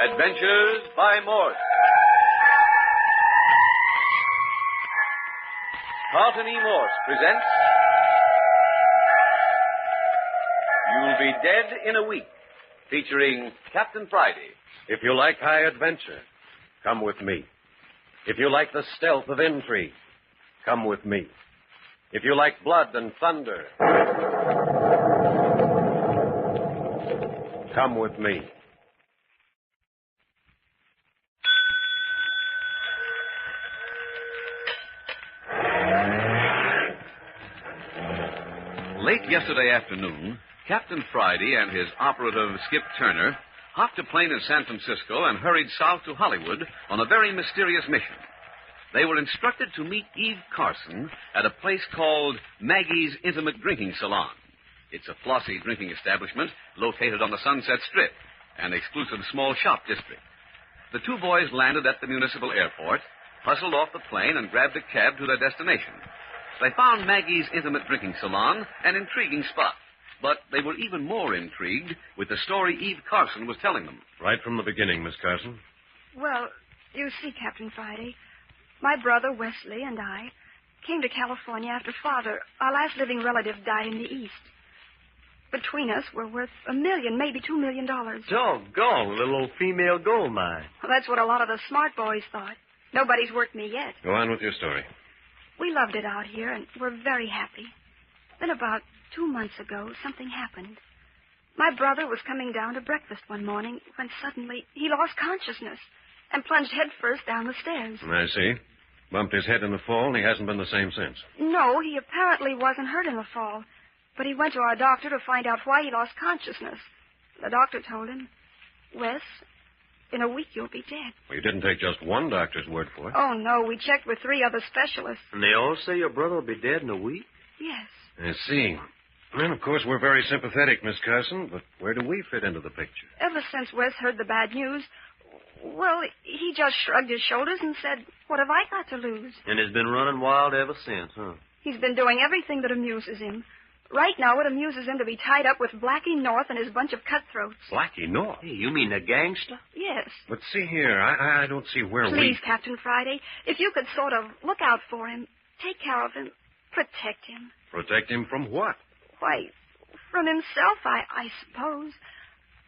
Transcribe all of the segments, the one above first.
Adventures by Morse. Carlton E. Morse presents You'll Be Dead in a Week, featuring Captain Friday. If you like high adventure, come with me. If you like the stealth of intrigue, come with me. If you like blood and thunder, come with me. Late yesterday afternoon, Captain Friday and his operative Skip Turner hopped a plane in San Francisco and hurried south to Hollywood on a very mysterious mission. They were instructed to meet Eve Carson at a place called Maggie's Intimate Drinking Salon. It's a flossy drinking establishment located on the Sunset Strip, an exclusive small shop district. The two boys landed at the municipal airport, hustled off the plane, and grabbed a cab to their destination. They found Maggie's Intimate Drinking Salon an intriguing spot, but they were even more intrigued with the story Eve Carson was telling them. Right from the beginning, Miss Carson. Well, you see, Captain Friday, my brother Wesley and I came to California after Father, our last living relative, died in the East. Between us, we're worth $1 million, maybe $2 million. Doggone, little old female gold mine. Well, that's what a lot of the smart boys thought. Nobody's worked me yet. Go on with your story. We loved it out here, and we're very happy. Then about 2 months ago, something happened. My brother was coming down to breakfast one morning when suddenly he lost consciousness and plunged headfirst down the stairs. I see. Bumped his head in the fall, and he hasn't been the same since. No, he apparently wasn't hurt in the fall, but he went to our doctor to find out why he lost consciousness. The doctor told him, Wes, in a week you'll be dead. Well, you didn't take just one doctor's word for it. Oh, no, we checked with 3 other specialists. And they all say your brother will be dead in a week? Yes. I see. Well, of course, we're very sympathetic, Miss Carson, but where do we fit into the picture? Ever since Wes heard the bad news, well, he just shrugged his shoulders and said, what have I got to lose? And has been running wild ever since, huh? He's been doing everything that amuses him. Right now, it amuses him to be tied up with Blackie North and his bunch of cutthroats. Blackie North? Hey, you mean the gangster? Yes. But see here, I don't see where Please, Captain Friday, if you could sort of look out for him, take care of him, protect him. Protect him from what? Why, from himself, I suppose.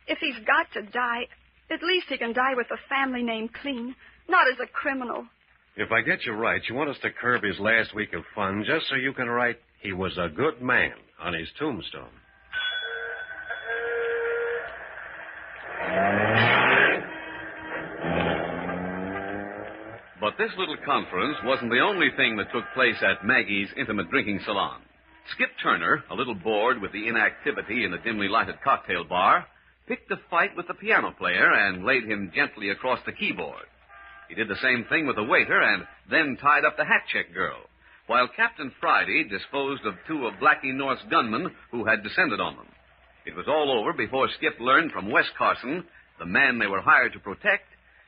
If he's got to die, at least he can die with the family name clean, not as a criminal. If I get you right, you want us to curb his last week of fun just so you can write, he was a good man on his tombstone. But this little conference wasn't the only thing that took place at Maggie's Intimate Drinking Salon. Skip Turner, a little bored with the inactivity in the dimly lighted cocktail bar, picked a fight with the piano player and laid him gently across the keyboard. He did the same thing with the waiter and then tied up the hat check girl, while Captain Friday disposed of 2 of Blackie North's gunmen who had descended on them. It was all over before Skip learned from Wes Carson, the man they were hired to protect,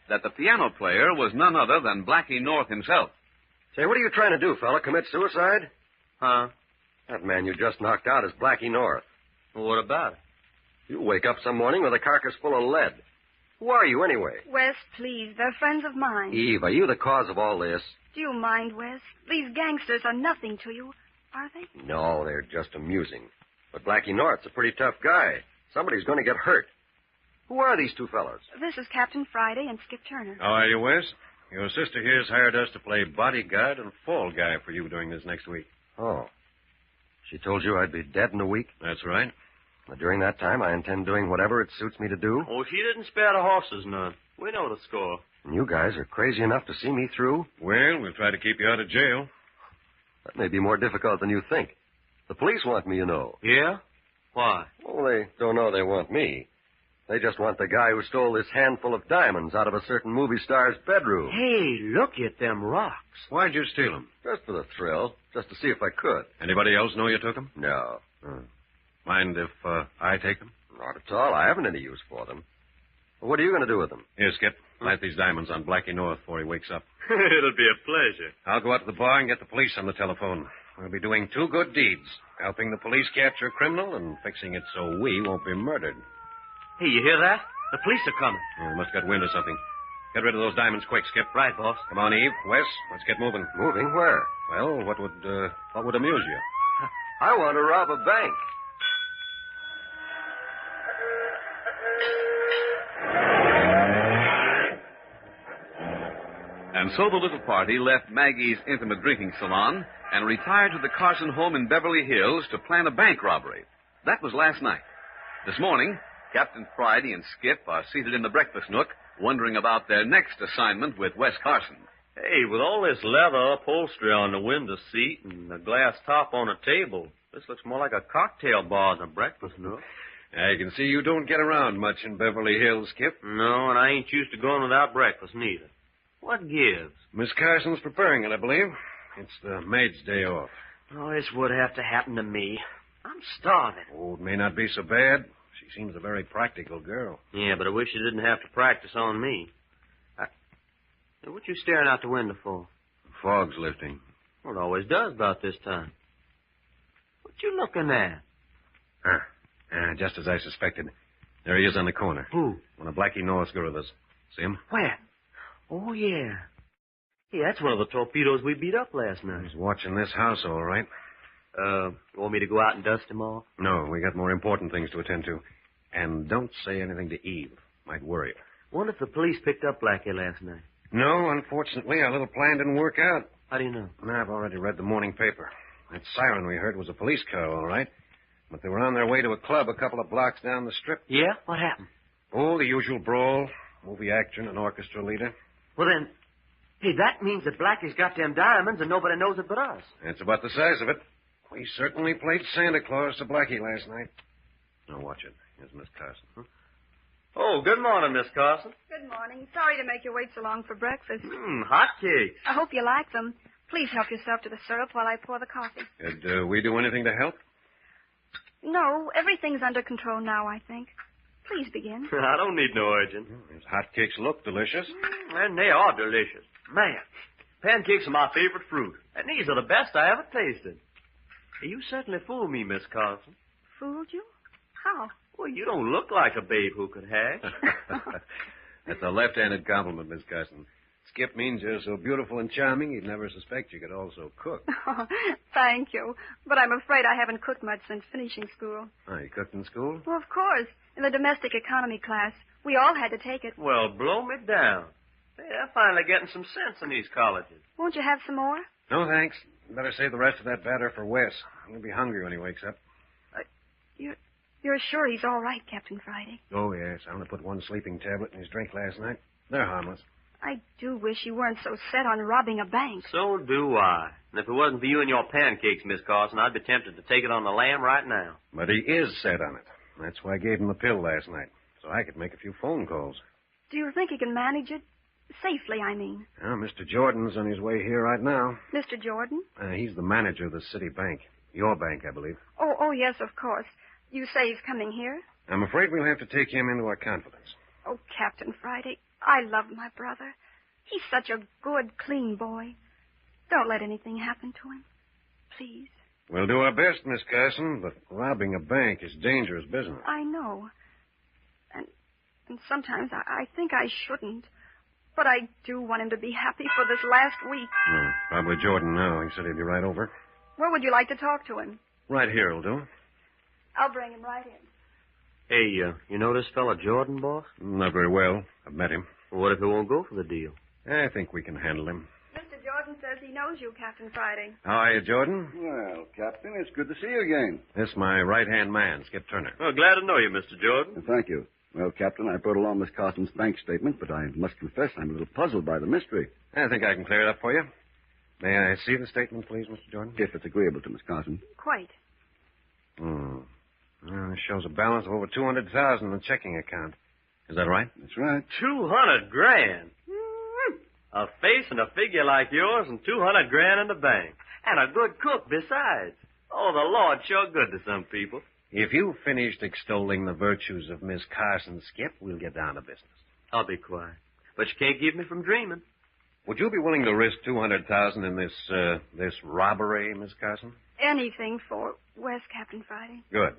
that the piano player was none other than Blackie North himself. Say, what are you trying to do, fella? Commit suicide? Huh? That man you just knocked out is Blackie North. Well, what about it? You wake up some morning with a carcass full of lead. Who are you, anyway? Wes, please, they're friends of mine. Eve, are you the cause of all this? Do you mind, Wes? These gangsters are nothing to you, are they? No, they're just amusing. But Blackie North's a pretty tough guy. Somebody's going to get hurt. Who are these 2 fellows? This is Captain Friday and Skip Turner. How are you, Wes? Your sister here's hired us to play bodyguard and fall guy for you during this next week. Oh. She told you I'd be dead in a week? That's right. But during that time, I intend doing whatever it suits me to do. Oh, she didn't spare the horses none. We know the score. And you guys are crazy enough to see me through? Well, we'll try to keep you out of jail. That may be more difficult than you think. The police want me, you know. Yeah? Why? Well, they don't know they want me. They just want the guy who stole this handful of diamonds out of a certain movie star's bedroom. Hey, look at them rocks. Why'd you steal them? Just for the thrill. Just to see if I could. Anybody else know you took them? No. Mind if I take them? Not at all. I haven't any use for them. Well, what are you going to do with them? Here, Skip. Light these diamonds on Blackie North before he wakes up. It'll be a pleasure. I'll go out to the bar and get the police on the telephone. We'll be doing 2 good deeds, helping the police capture a criminal and fixing it so we won't be murdered. Hey, you hear that? The police are coming. Oh, we must have got wind of something. Get rid of those diamonds quick, Skip. Right, boss. Come on, Eve. Wes, let's get moving. Moving where? Well, what would amuse you? I want to rob a bank. And so the little party left Maggie's intimate drinking salon and retired to the Carson home in Beverly Hills to plan a bank robbery. That was last night. This morning, Captain Friday and Skip are seated in the breakfast nook, wondering about their next assignment with Wes Carson. Hey, with all this leather upholstery on the window seat and the glass top on the table, this looks more like a cocktail bar than a breakfast nook. I can see you don't get around much in Beverly Hills, Skip. No, and I ain't used to going without breakfast neither. What gives? Miss Carson's preparing it, I believe. It's the maid's day off. Oh, this would have to happen to me. I'm starving. Oh, it may not be so bad. She seems a very practical girl. Yeah, but I wish you didn't have to practice on me. What you staring out the window for? The fog's lifting. Well, it always does about this time. What you looking at? Just as I suspected. There he is on the corner. Who? One of Blackie North's gorillas. See him? Where? Oh, yeah. Hey, that's one of the torpedoes we beat up last night. He's watching this house, all right. You want me to go out and dust him off? No, we got more important things to attend to. And don't say anything to Eve. Might worry her. Wonder if the police picked up Blackie last night. No, unfortunately, our little plan didn't work out. How do you know? I've already read the morning paper. That siren we heard was a police car, all right. But they were on their way to a club a couple of blocks down the strip. Yeah? What happened? Oh, the usual brawl. Movie actor and an orchestra leader. Well, then, hey, that means that Blackie's got them diamonds and nobody knows it but us. That's about the size of it. We certainly played Santa Claus to Blackie last night. Now, watch it. Here's Miss Carson. Oh, good morning, Miss Carson. Good morning. Sorry to make you wait so long for breakfast. Hot cakes. I hope you like them. Please help yourself to the syrup while I pour the coffee. Did we do anything to help? No, everything's under control now, I think. Please begin. I don't need no urging. These hotcakes look delicious. And they are delicious. Man, pancakes are my favorite fruit. And these are the best I ever tasted. You certainly fooled me, Miss Carson. Fooled you? How? Well, you don't look like a babe who could hash. That's a left-handed compliment, Miss Carson. Skip means you're so beautiful and charming, you'd never suspect you could also cook. Oh, thank you. But I'm afraid I haven't cooked much since finishing school. Oh, you cooked in school? Well, of course. In the domestic economy class. We all had to take it. Well, blow me down. Hey, they're finally getting some sense in these colleges. Won't you have some more? No, thanks. Better save the rest of that batter for Wes. He'll be hungry when he wakes up. You're sure he's all right, Captain Friday? Oh, yes. I only put one sleeping tablet in his drink last night. They're harmless. I do wish you weren't so set on robbing a bank. So do I. And if it wasn't for you and your pancakes, Miss Carson, I'd be tempted to take it on the lam right now. But he is set on it. That's why I gave him the pill last night, so I could make a few phone calls. Do you think he can manage it? Safely, I mean. Well, Mr. Jordan's on his way here right now. Mr. Jordan? He's the manager of the city bank. Your bank, I believe. Oh, yes, of course. You say he's coming here? I'm afraid we'll have to take him into our confidence. Oh, Captain Friday, I love my brother. He's such a good, clean boy. Don't let anything happen to him. Please. We'll do our best, Miss Carson, but robbing a bank is dangerous business. I know. And sometimes I think I shouldn't. But I do want him to be happy for this last week. Probably Jordan now. He said he'd be right over. Where would you like to talk to him? Right here will do. I'll bring him right in. Hey, you know this fella Jordan, boss? Not very well. I've met him. Well, what if he won't go for the deal? I think we can handle him. Mr. Jordan says he knows you, Captain Friday. How are you, Jordan? Well, Captain, it's good to see you again. This is my right-hand man, Skip Turner. Well, glad to know you, Mr. Jordan. Thank you. Well, Captain, I brought along Miss Carson's bank statement, but I must confess I'm a little puzzled by the mystery. I think I can clear it up for you. May I see the statement, please, Mr. Jordan? If it's agreeable to Miss Carson. Quite. Well, it shows a balance of over $200,000 in the checking account. Is that right? That's right. $200,000. A face and a figure like yours and $200,000 in the bank. And a good cook besides. Oh, the Lord sure good to some people. If you've finished extolling the virtues of Miss Carson, Skip, we'll get down to business. I'll be quiet. But you can't keep me from dreaming. Would you be willing to risk $200,000 in this robbery, Miss Carson? Anything for Wes, Captain Friday. Good.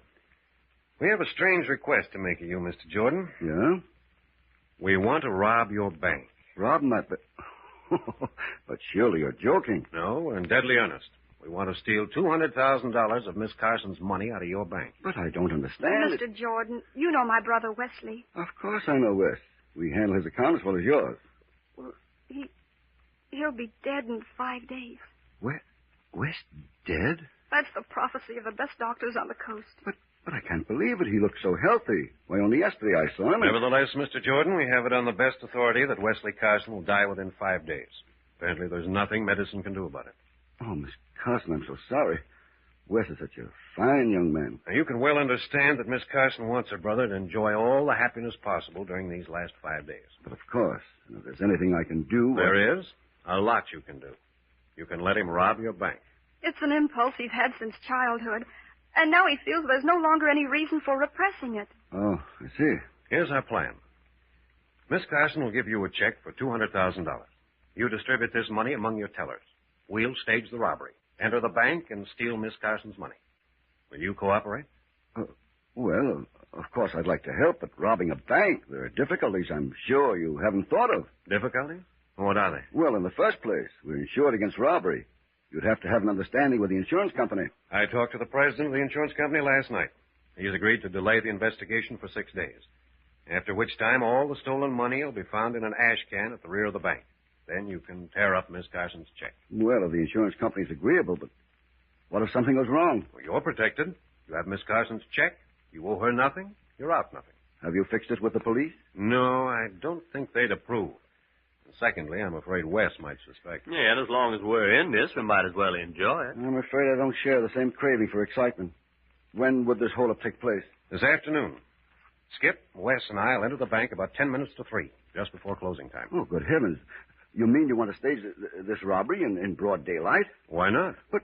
We have a strange request to make of you, Mr. Jordan. Yeah? We want to rob your bank. Rob my... But surely you're joking. No, we're in deadly earnest. We want to steal $200,000 of Miss Carson's money out of your bank. But I don't understand it. Mr. Jordan, you know my brother Wesley. Of course I know Wes. We handle his account as well as yours. Well, he'll be dead in 5 days. Wes dead? That's the prophecy of the best doctors on the coast. But I can't believe it. He looked so healthy. Why, only yesterday I saw him. Nevertheless, Mr. Jordan, we have it on the best authority that Wesley Carson will die within 5 days. Apparently there's nothing medicine can do about it. Oh, Miss Carson, I'm so sorry. Wes is such a fine young man. Now, you can well understand that Miss Carson wants her brother to enjoy all the happiness possible during these last 5 days. But of course, if there's anything I can do... There is a lot you can do. You can let him rob your bank. It's an impulse he's had since childhood, and now he feels there's no longer any reason for repressing it. Oh, I see. Here's our plan. Miss Carson will give you a check for $200,000. You distribute this money among your tellers. We'll stage the robbery, enter the bank, and steal Miss Carson's money. Will you cooperate? Well, of course I'd like to help, but robbing a bank, there are difficulties I'm sure you haven't thought of. Difficulties? What are they? Well, in the first place, we're insured against robbery. You'd have to have an understanding with the insurance company. I talked to the president of the insurance company last night. He's agreed to delay the investigation for 6 days, after which time all the stolen money will be found in an ash can at the rear of the bank. Then you can tear up Miss Carson's check. Well, if the insurance company's agreeable, but what if something goes wrong? Well, you're protected. You have Miss Carson's check. You owe her nothing. You're out nothing. Have you fixed it with the police? No, I don't think they'd approve. And secondly, I'm afraid Wes might suspect. Yeah, and as long as we're in this, we might as well enjoy it. I'm afraid I don't share the same craving for excitement. When would this hold-up take place? This afternoon. Skip, Wes, and I'll enter the bank about 10 minutes to 3, just before closing time. Oh, good heavens. You mean you want to stage this robbery in broad daylight? Why not? But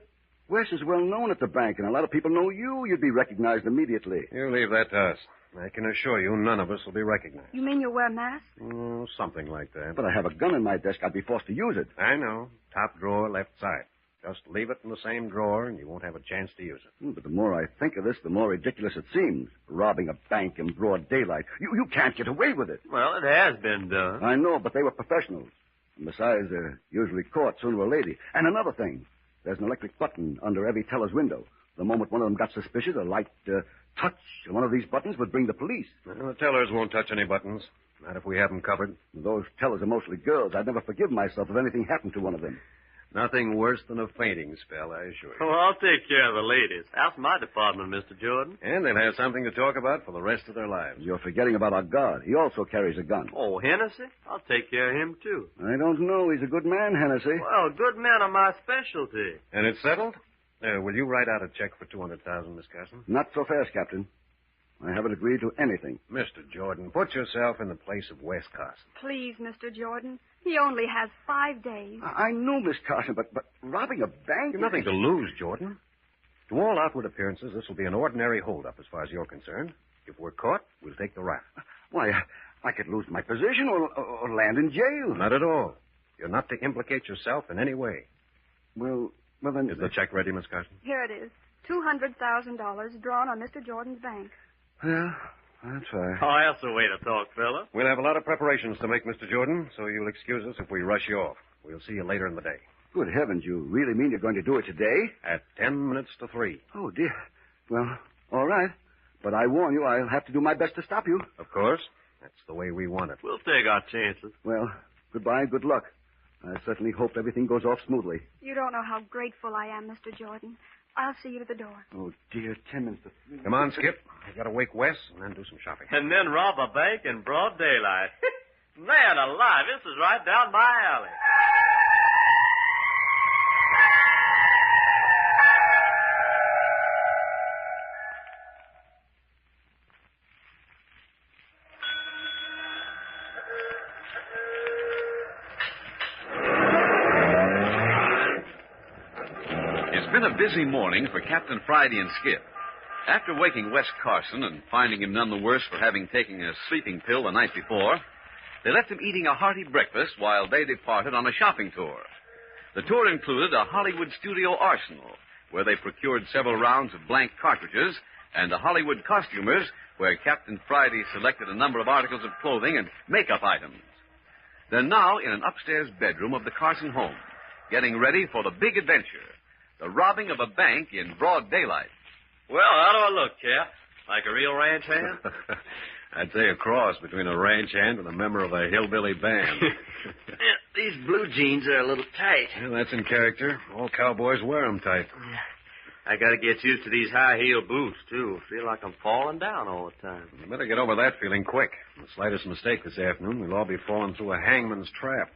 Wes is well known at the bank, and a lot of people know you. You'd be recognized immediately. You leave that to us. I can assure you none of us will be recognized. You mean you'll wear a mask? Oh, something like that. But I have a gun in my desk. I'd be forced to use it. I know. Top drawer, left side. Just leave it in the same drawer, and you won't have a chance to use it. But the more I think of this, the more ridiculous it seems. Robbing a bank in broad daylight. You can't get away with it. Well, it has been done. I know, but they were professionals. And besides, they're usually caught sooner or later. And another thing, there's an electric button under every teller's window. The moment one of them got suspicious, a light touch on one of these buttons would bring the police. Well, the tellers won't touch any buttons. Not if we have them covered. Those tellers are mostly girls. I'd never forgive myself if anything happened to one of them. Nothing worse than a fainting spell, I assure you. Well, I'll take care of the ladies. That's my department, Mr. Jordan. And they'll have something to talk about for the rest of their lives. You're forgetting about our guard. He also carries a gun. Oh, Hennessy? I'll take care of him, too. I don't know. He's a good man, Hennessy. Well, good men are my specialty. And it's settled? Will you write out a check for $200,000, Miss Carson? Not so fast, Captain. I haven't agreed to anything. Mr. Jordan, put yourself in the place of Wes Carson. Please, Mr. Jordan. He only has 5 days. I know, Miss Carson, but robbing a bank... You've nothing to lose, Jordan. To all outward appearances, this will be an ordinary holdup as far as you're concerned. If we're caught, we'll take the rap. Why, I could lose my position or land in jail. Not at all. You're not to implicate yourself in any way. Well, then... Is the check ready, Miss Carson? Here it is. $200,000 drawn on Mr. Jordan's bank. Yeah, I'll try. Oh, that's the way to talk, fella. We'll have a lot of preparations to make, Mr. Jordan, so you'll excuse us if we rush you off. We'll see you later in the day. Good heavens, you really mean you're going to do it today? At 10 minutes to 3. Oh, dear. Well, all right. But I warn you, I'll have to do my best to stop you. Of course. That's the way we want it. We'll take our chances. Well, goodbye, good luck. I certainly hope everything goes off smoothly. You don't know how grateful I am, Mr. Jordan. I'll see you at the door. Oh, dear, 10 minutes to 3. Come on, Skip. I've got to wake Wes and then do some shopping. And then rob a bank in broad daylight. Man alive, this is right down my alley. It's been a busy morning for Captain Friday and Skip. After waking Wes Carson and finding him none the worse for having taken a sleeping pill the night before, they left him eating a hearty breakfast while they departed on a shopping tour. The tour included a Hollywood studio arsenal, where they procured several rounds of blank cartridges and the Hollywood costumers, where Captain Friday selected a number of articles of clothing and makeup items. They're now in an upstairs bedroom of the Carson home, getting ready for the big adventure, the robbing of a bank in broad daylight. Well, how do I look, Cap? Like a real ranch hand? I'd say a cross between a ranch hand and a member of a hillbilly band. These blue jeans are a little tight. Well, that's in character. All cowboys wear them tight. I got to get used to these high-heel boots, too. Feel like I'm falling down all the time. You better get over that feeling quick. The slightest mistake this afternoon, we'll all be falling through a hangman's trap.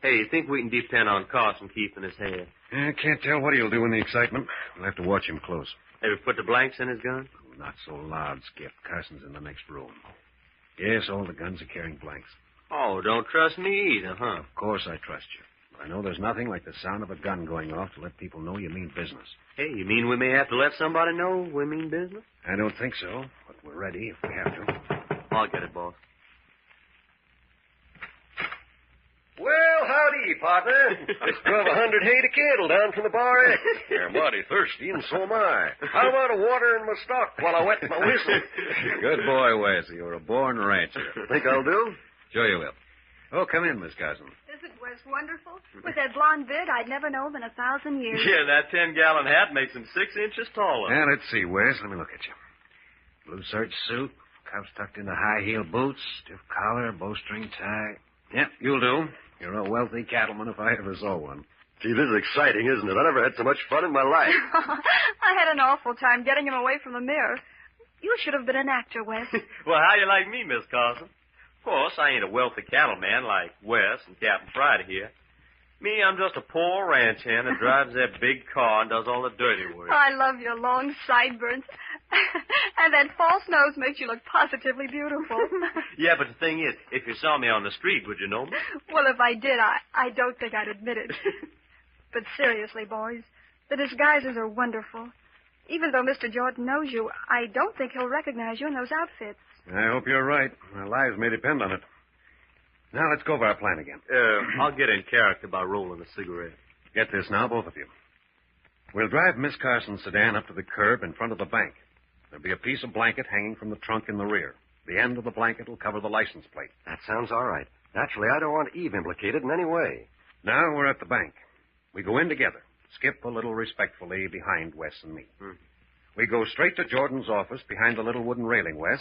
Hey, you think we can depend on Carson keeping his head? I can't tell what he'll do in the excitement. We'll have to watch him close. Maybe put the blanks in his gun? Not so loud, Skip. Carson's in the next room. Yes, all the guns are carrying blanks. Oh, don't trust me either, huh? Of course I trust you. But I know there's nothing like the sound of a gun going off to let people know you mean business. Hey, you mean we may have to let somebody know we mean business? I don't think so, but we're ready if we have to. I'll get it, boss. Well, howdy, partner. Just drove 100 hay to Candle down from the bar X. They're mighty thirsty, and so am I. How about a water in my stock while I wet my whistle? Good boy, Wes. You're a born rancher. Think I'll do? Sure you will. Oh, come in, Miss Carson. Isn't Wes wonderful? With that blonde beard, I'd never know him in 1,000 years. Yeah, that 10-gallon hat makes him 6 inches taller. Now, let's see, Wes. Let me look at you. Blue serge suit, cuffs tucked into high-heel boots, stiff collar, bowstring tie. Yep, you'll do. You're a wealthy cattleman if I ever saw one. Gee, this is exciting, isn't it? I never had so much fun in my life. I had an awful time getting him away from the mirror. You should have been an actor, Wes. Well, how you like me, Miss Carson? Of course, I ain't a wealthy cattleman like Wes and Captain Friday here. Me, I'm just a poor ranch hand that drives that big car and does all the dirty work. I love your long sideburns. And that false nose makes you look positively beautiful. Yeah, but the thing is, if you saw me on the street, would you know me? Well, if I did, I don't think I'd admit it. But seriously, boys, the disguises are wonderful. Even though Mr. Jordan knows you, I don't think he'll recognize you in those outfits. I hope you're right. Our lives may depend on it. Now, let's go over our plan again. I'll get in character by rolling a cigarette. Get this now, both of you. We'll drive Miss Carson's sedan up to the curb in front of the bank. There'll be a piece of blanket hanging from the trunk in the rear. The end of the blanket will cover the license plate. That sounds all right. Naturally, I don't want Eve implicated in any way. Now we're at the bank. We go in together. Skip a little respectfully behind Wes and me. We go straight to Jordan's office behind the little wooden railing, Wes.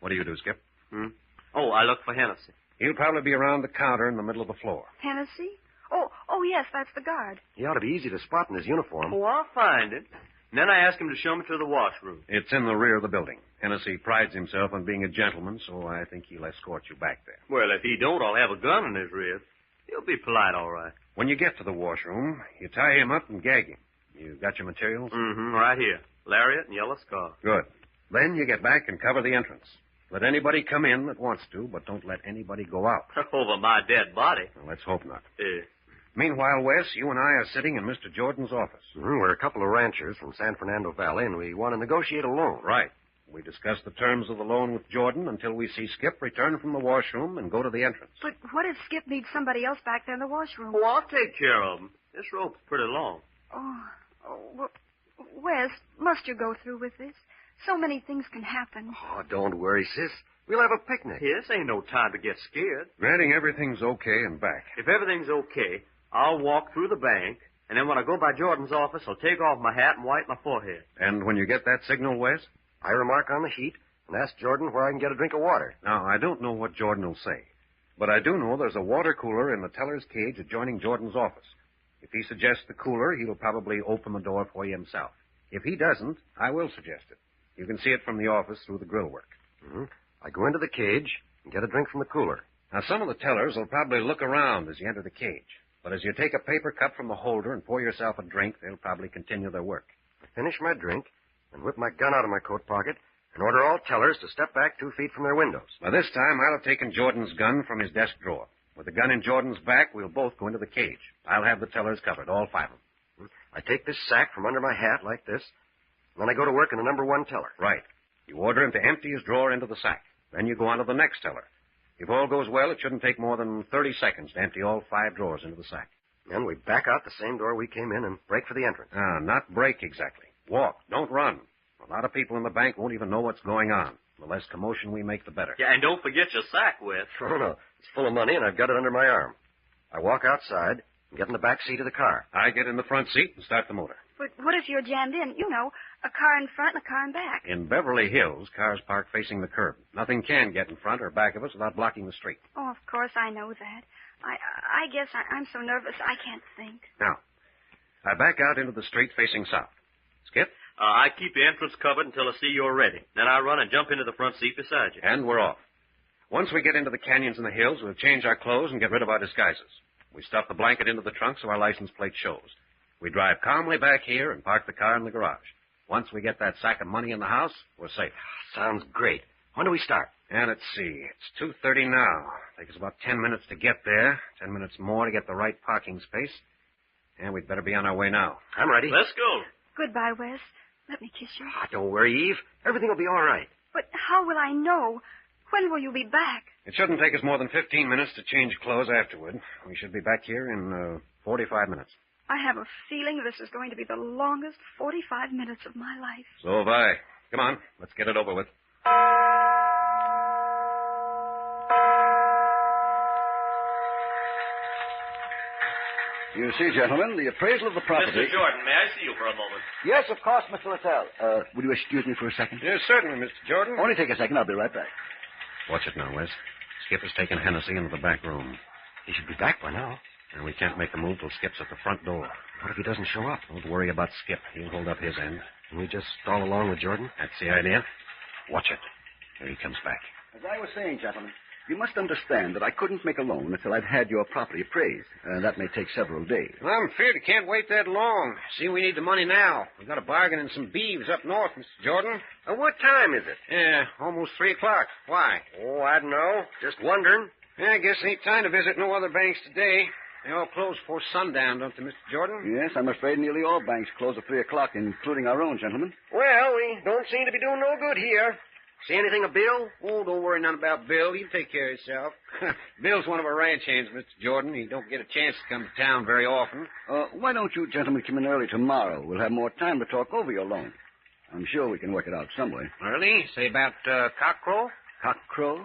What do you do, Skip? Oh, I look for Hennessy. He'll probably be around the counter in the middle of the floor. Hennessy? Oh, yes, that's the guard. He ought to be easy to spot in his uniform. Oh, I'll find it. And then I ask him to show me to the washroom. It's in the rear of the building. Hennessy prides himself on being a gentleman, so I think he'll escort you back there. Well, if he don't, I'll have a gun in his ribs. He'll be polite, all right. When you get to the washroom, you tie him up and gag him. You got your materials? Right here. Lariat and yellow scarf. Good. Then you get back and cover the entrance. Let anybody come in that wants to, but don't let anybody go out. Over my dead body. Well, let's hope not. Yeah. Meanwhile, Wes, you and I are sitting in Mr. Jordan's office. We're a couple of ranchers from San Fernando Valley, and we want to negotiate a loan. Right. We discuss the terms of the loan with Jordan until we see Skip return from the washroom and go to the entrance. But what if Skip needs somebody else back there in the washroom? Oh, I'll take care of him. This rope's pretty long. Well, Wes, must you go through with this? So many things can happen. Oh, don't worry, sis. We'll have a picnic. Yes, ain't no time to get scared. Granting everything's okay and back. If everything's okay, I'll walk through the bank, and then when I go by Jordan's office, I'll take off my hat and wipe my forehead. And when you get that signal, Wes? I remark on the heat and ask Jordan where I can get a drink of water. Now, I don't know what Jordan will say, but I do know there's a water cooler in the teller's cage adjoining Jordan's office. If he suggests the cooler, he'll probably open the door for you himself. If he doesn't, I will suggest it. You can see it from the office through the grill work. I go into the cage and get a drink from the cooler. Now, some of the tellers will probably look around as you enter the cage. But as you take a paper cup from the holder and pour yourself a drink, they'll probably continue their work. I finish my drink and whip my gun out of my coat pocket and order all tellers to step back 2 feet from their windows. By this time, I'll have taken Jordan's gun from his desk drawer. With the gun in Jordan's back, we'll both go into the cage. I'll have the tellers covered, all 5 of them. I take this sack from under my hat like this, and then I go to work in the number 1 teller. Right. You order him to empty his drawer into the sack. Then you go on to the next teller. If all goes well, it shouldn't take more than 30 seconds to empty all 5 drawers into the sack. Then we back out the same door we came in and break for the entrance. Not break exactly. Walk. Don't run. A lot of people in the bank won't even know what's going on. The less commotion we make, the better. Yeah, and don't forget your sack, Wes. Oh, no. It's full of money, and I've got it under my arm. I walk outside and get in the back seat of the car. I get in the front seat and start the motor. But what if you're jammed in? You know, a car in front and a car in back. In Beverly Hills, cars park facing the curb. Nothing can get in front or back of us without blocking the street. Oh, of course, I know that. I guess I'm so nervous I can't think. Now, I back out into the street facing south. Skip? I keep the entrance covered until I see you're ready. Then I run and jump into the front seat beside you. And we're off. Once we get into the canyons and the hills, we'll change our clothes and get rid of our disguises. We stuff the blanket into the trunk so our license plate shows. We drive calmly back here and park the car in the garage. Once we get that sack of money in the house, we're safe. Sounds great. When do we start? And let's see. It's 2:30 now. Takes us about 10 minutes to get there. 10 minutes more to get the right parking space. And we'd better be on our way now. I'm ready. Let's go. Goodbye, Wes. Let me kiss you. Don't worry, Eve. Everything will be all right. But how will I know? When will you be back? It shouldn't take us more than 15 minutes to change clothes afterward. We should be back here in 45 minutes. I have a feeling this is going to be the longest 45 minutes of my life. So have I. Come on, let's get it over with. You see, gentlemen, the appraisal of the property... Mr. Jordan, may I see you for a moment? Yes, of course, Mr. Littell. Would you excuse me for a second? Yes, certainly, Mr. Jordan. Only take a second. I'll be right back. Watch it now, Wes. Skip has taken Hennessy into the back room. He should be back by now. And we can't make a move till Skip's at the front door. What if he doesn't show up? Don't worry about Skip. He'll hold up his end. Can we just stroll along with Jordan? That's the idea. Watch it. Here he comes back. As I was saying, gentlemen, you must understand that I couldn't make a loan until I've had your property appraised. That may take several days. Well, I'm afraid I can't wait that long. See, we need the money now. We got a bargain in some beeves up north, Mr. Jordan. What time is it? Yeah, almost 3 o'clock. Why? Oh, I don't know. Just wondering. Yeah, I guess ain't time to visit no other banks today. They all close before sundown, don't they, Mr. Jordan? Yes, I'm afraid nearly all banks close at 3 o'clock, including our own, gentlemen. Well, we don't seem to be doing no good here. See anything of Bill? Oh, don't worry none about Bill. You take care of yourself. Bill's one of our ranch hands, Mr. Jordan. He don't get a chance to come to town very often. Why don't you gentlemen come in early tomorrow? We'll have more time to talk over your loan. I'm sure we can work it out some way. Early? Say about cockcrow? Cockcrow?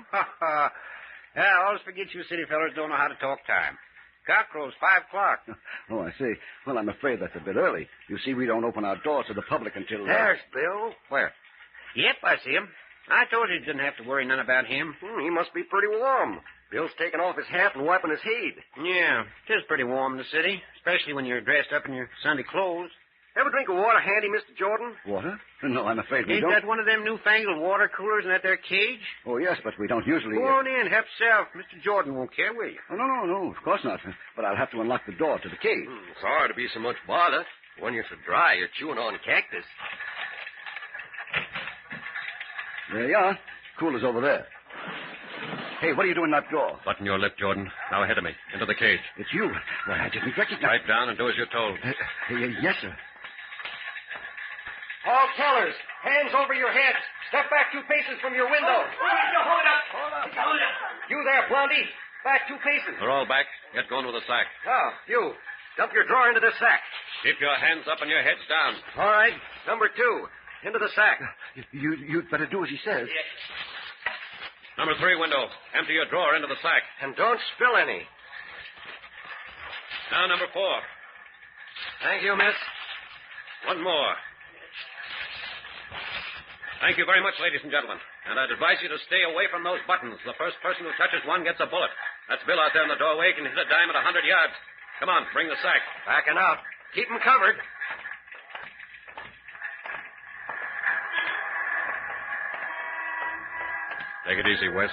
Yeah, I always forget you city fellas don't know how to talk time. Cockcrow's 5 o'clock. Oh, I see. Well, I'm afraid that's a bit early. You see, we don't open our doors to the public until... There's Bill. Where? Yep, I see him. I told you didn't have to worry none about him. He must be pretty warm. Bill's taking off his hat and wiping his head. Yeah, it is pretty warm in the city, especially when you're dressed up in your Sunday clothes. Ever drink of water handy, Mr. Jordan? Water? No, I'm afraid we Ain't don't. that one of them newfangled water coolers in that there cage? Oh, yes, but we don't usually... Go on in, help yourself. Mr. Jordan won't care, will you? Oh, no, of course not. But I'll have to unlock the door to the cage. Sorry to be so much bother. When you're so dry, you're chewing on cactus. There you are. Cooler's over there. Hey, what are you doing in that door? Button your lip, Jordan. Now ahead of me. Into the cage. It's you. Why, I didn't recognize... Pipe down and do as you're told. Yes, sir. All tellers, hands over your heads. Step back 2 paces from your window. Hold up. You there, Blondie. Back 2 paces. We're all back. Get going with the sack. Oh, you. Dump your drawer into this sack. Keep your hands up and your heads down. All right. Number 2. Into the sack. You'd better do as he says. Number 3 window. Empty your drawer into the sack. And don't spill any. Now number 4. Thank you, miss. One more. Thank you very much, ladies and gentlemen. And I'd advise you to stay away from those buttons. The first person who touches one gets a bullet. That's Bill out there in the doorway. He can hit a dime at 100 yards. Come on, bring the sack. Backing out. Keep 'em covered. Take it easy, Wes.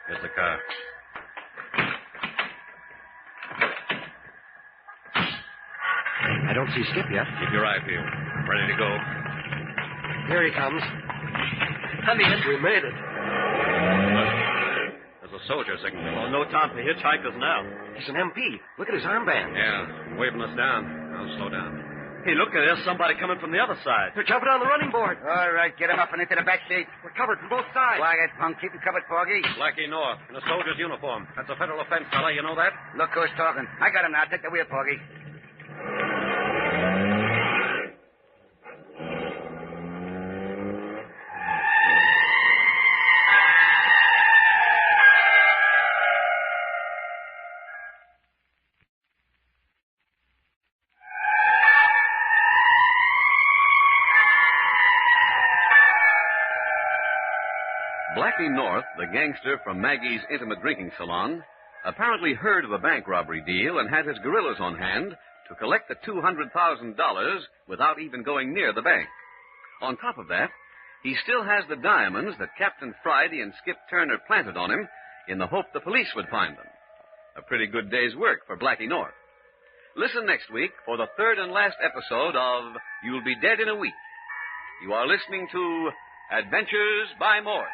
Here's the car. I don't see Skip yet. Keep your eye peeled. Ready to go. Here he comes. Come in. We made it. There's a soldier signaling. Oh, no time for hitchhikers now. He's an MP. Look at his armband. Yeah, waving us down. Now slow down. Hey, look, there's somebody coming from the other side. They're jumping on the running board. All right, get him up and into the back seat. We're covered from both sides. Quiet, punk. Keep him covered, Porgy. Blackie North, in a soldier's uniform. That's a federal offense, fella. You know that? Look who's talking. I got him now. Take the wheel, Porgy. Blackie North, the gangster from Maggie's intimate drinking salon, apparently heard of the bank robbery deal and had his guerrillas on hand to collect the $200,000 without even going near the bank. On top of that, he still has the diamonds that Captain Friday and Skip Turner planted on him in the hope the police would find them. A pretty good day's work for Blackie North. Listen next week for the third and last episode of You'll Be Dead in a Week. You are listening to Adventures by Morse.